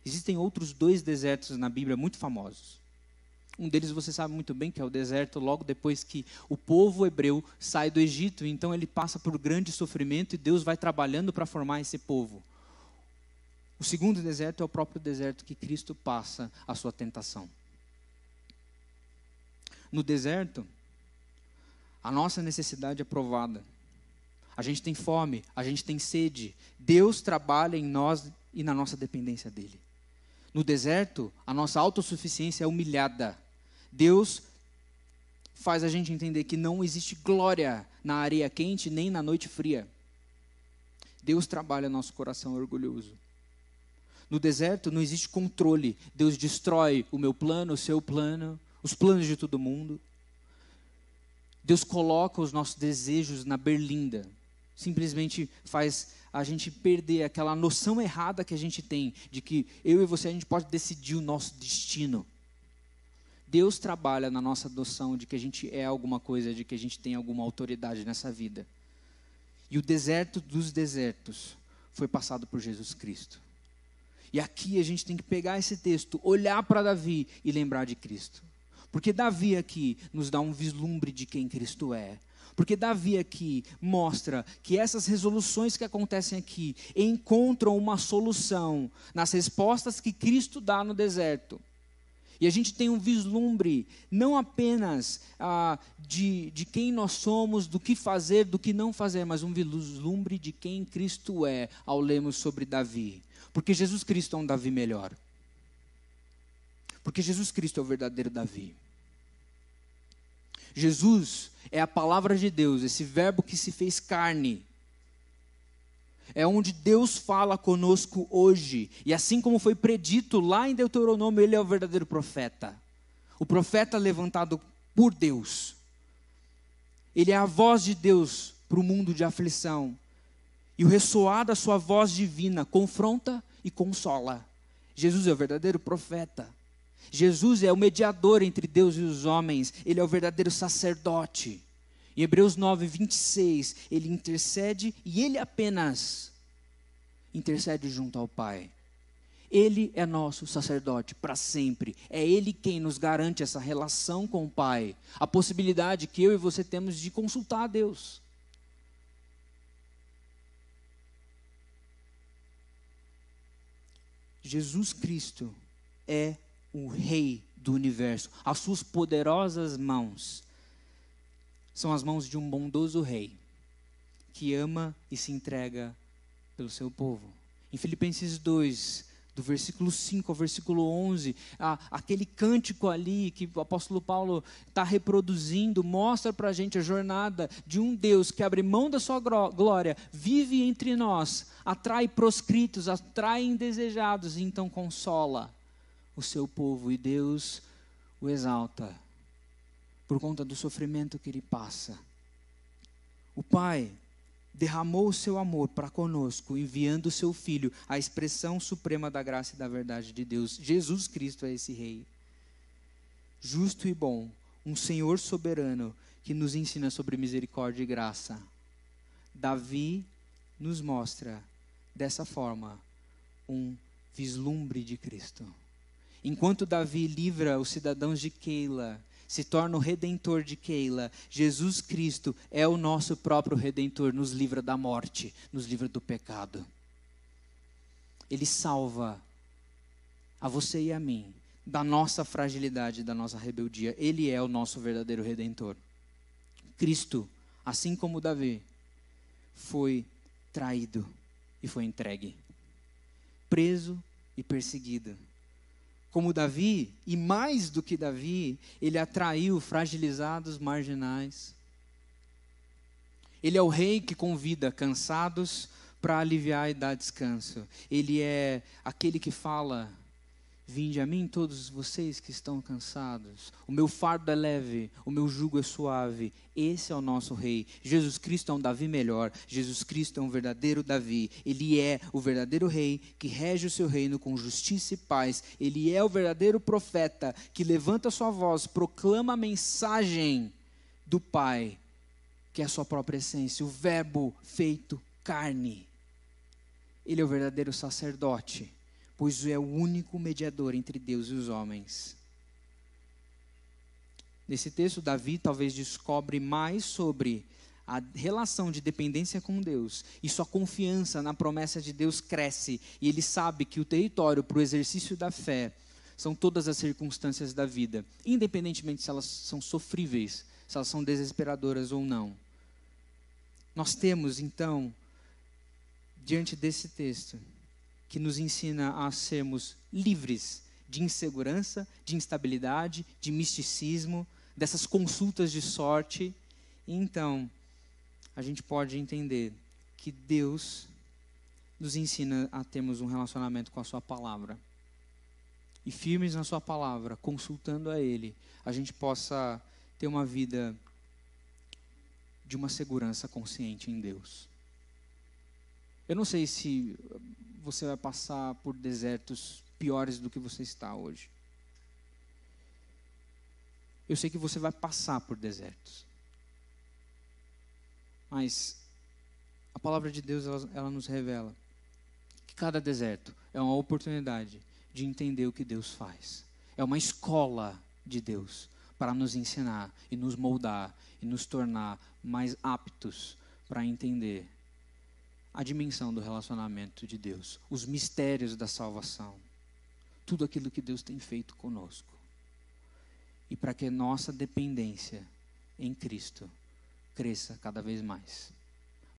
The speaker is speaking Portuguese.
Existem outros 2 desertos na Bíblia muito famosos. Um deles você sabe muito bem, que é o deserto logo depois que o povo hebreu sai do Egito. Então ele passa por grande sofrimento e Deus vai trabalhando para formar esse povo. O segundo deserto é o próprio deserto que Cristo passa a sua tentação. No deserto, a nossa necessidade é provada. A gente tem fome, a gente tem sede. Deus trabalha em nós e na nossa dependência dele. No deserto, a nossa autossuficiência é humilhada. Deus faz a gente entender que não existe glória na areia quente nem na noite fria. Deus trabalha nosso coração orgulhoso. No deserto não existe controle. Deus destrói o meu plano, o seu plano, os planos de todo mundo. Deus coloca os nossos desejos na berlinda. Simplesmente faz a gente perder aquela noção errada que a gente tem de que eu e você, a gente pode decidir o nosso destino. Deus trabalha na nossa noção de que a gente é alguma coisa, de que a gente tem alguma autoridade nessa vida. E o deserto dos desertos foi passado por Jesus Cristo. E aqui a gente tem que pegar esse texto, olhar para Davi e lembrar de Cristo. Porque Davi aqui nos dá um vislumbre de quem Cristo é. Porque Davi aqui mostra que essas resoluções que acontecem aqui encontram uma solução nas respostas que Cristo dá no deserto. E a gente tem um vislumbre não apenas de quem nós somos, do que fazer, do que não fazer, mas um vislumbre de quem Cristo é ao lermos sobre Davi. Porque Jesus Cristo é um Davi melhor. Porque Jesus Cristo é o verdadeiro Davi. Jesus é a palavra de Deus, esse verbo que se fez carne. É onde Deus fala conosco hoje. E assim como foi predito lá em Deuteronômio, ele é o verdadeiro profeta. O profeta levantado por Deus. Ele é a voz de Deus para o mundo de aflição. E o ressoar da sua voz divina confronta e consola. Jesus é o verdadeiro profeta. Jesus é o mediador entre Deus e os homens. Ele é o verdadeiro sacerdote. Em Hebreus 9, 26, ele intercede e ele apenas intercede junto ao Pai. Ele é nosso sacerdote para sempre. É ele quem nos garante essa relação com o Pai. A possibilidade que eu e você temos de consultar a Deus. Jesus Cristo é o Rei do universo. As suas poderosas mãos são as mãos de um bondoso Rei que ama e se entrega pelo seu povo. Em Filipenses 2, do versículo 5 ao versículo 11, aquele cântico ali que o apóstolo Paulo está reproduzindo, mostra para a gente a jornada de um Deus que abre mão da sua glória, vive entre nós, atrai proscritos, atrai indesejados e então consola o seu povo. E Deus o exalta por conta do sofrimento que ele passa. O Pai derramou o seu amor para conosco, enviando o seu Filho, a expressão suprema da graça e da verdade de Deus. Jesus Cristo é esse Rei, justo e bom, um Senhor soberano, que nos ensina sobre misericórdia e graça. Davi nos mostra, dessa forma, um vislumbre de Cristo. Enquanto Davi livra os cidadãos de Keila, se torna o Redentor de Keila, Jesus Cristo é o nosso próprio Redentor, nos livra da morte, nos livra do pecado. Ele salva a você e a mim da nossa fragilidade, da nossa rebeldia. Ele é o nosso verdadeiro Redentor. Cristo, assim como Davi, foi traído e foi entregue, preso e perseguido. Como Davi, e mais do que Davi, ele atraiu fragilizados, marginais. Ele é o Rei que convida cansados para aliviar e dar descanso. Ele é aquele que fala: vinde a mim todos vocês que estão cansados. O meu fardo é leve, o meu jugo é suave. Esse é o nosso Rei. Jesus Cristo é um Davi melhor. Jesus Cristo é um verdadeiro Davi. Ele é o verdadeiro Rei que rege o seu reino com justiça e paz. Ele é o verdadeiro profeta que levanta a sua voz, proclama a mensagem do Pai, que é a sua própria essência, o verbo feito carne. Ele é o verdadeiro sacerdote, pois é o único mediador entre Deus e os homens. Nesse texto, Davi talvez descobre mais sobre a relação de dependência com Deus, e sua confiança na promessa de Deus cresce, e ele sabe que o território para o exercício da fé são todas as circunstâncias da vida, independentemente se elas são sofríveis, se elas são desesperadoras ou não. Nós temos, então, diante desse texto, que nos ensina a sermos livres de insegurança, de instabilidade, de misticismo, dessas consultas de sorte. E então, a gente pode entender que Deus nos ensina a termos um relacionamento com a sua palavra. E firmes na sua palavra, consultando a Ele, a gente possa ter uma vida de uma segurança consciente em Deus. Eu não sei se você vai passar por desertos piores do que você está hoje. Eu sei que você vai passar por desertos. Mas a palavra de Deus, ela nos revela que cada deserto é uma oportunidade de entender o que Deus faz. É uma escola de Deus para nos ensinar e nos moldar e nos tornar mais aptos para entender a dimensão do relacionamento de Deus, os mistérios da salvação, tudo aquilo que Deus tem feito conosco. E para que nossa dependência em Cristo cresça cada vez mais.